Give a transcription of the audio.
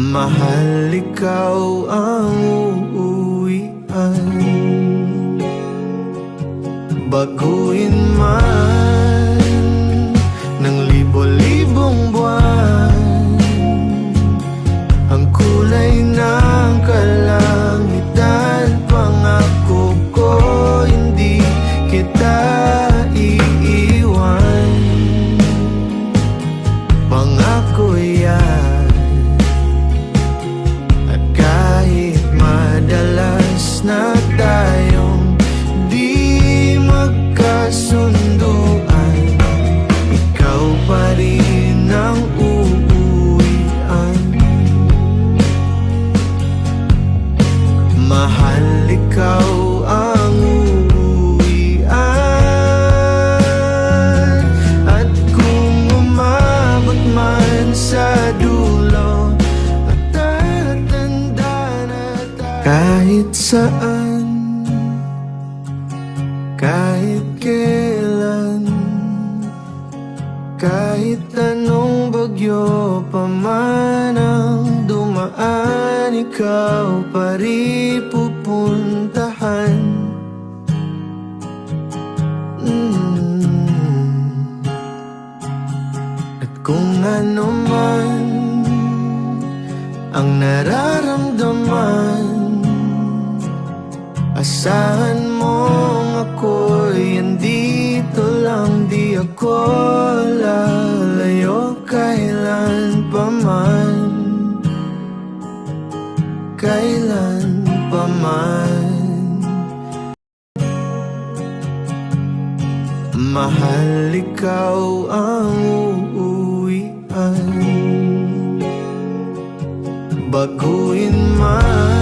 Mahal, ikaw ang uuwian. Baguhin man ng libo-libong buwan ang kulay ng kalangitan, pangako ko hindi kita iiwan. Pangako yan. At kahit madalas na tayong di magkasunduan, ikaw pa rin ang uuwian. Mahal, ikaw ang uuwian. At kung umabot man sa dulo at tatanda na tayo, kahit saan, kahit kailan, kahit anong bagyo pa man ang dumaan, ikaw pa rin pupuntahan. At kung ano man ang nararamdaman, asahan mong ako'y andito lang, di ako lalayo kailan pa man, kailan pa man. Mahal, ikaw ang uuwian. Baguhin man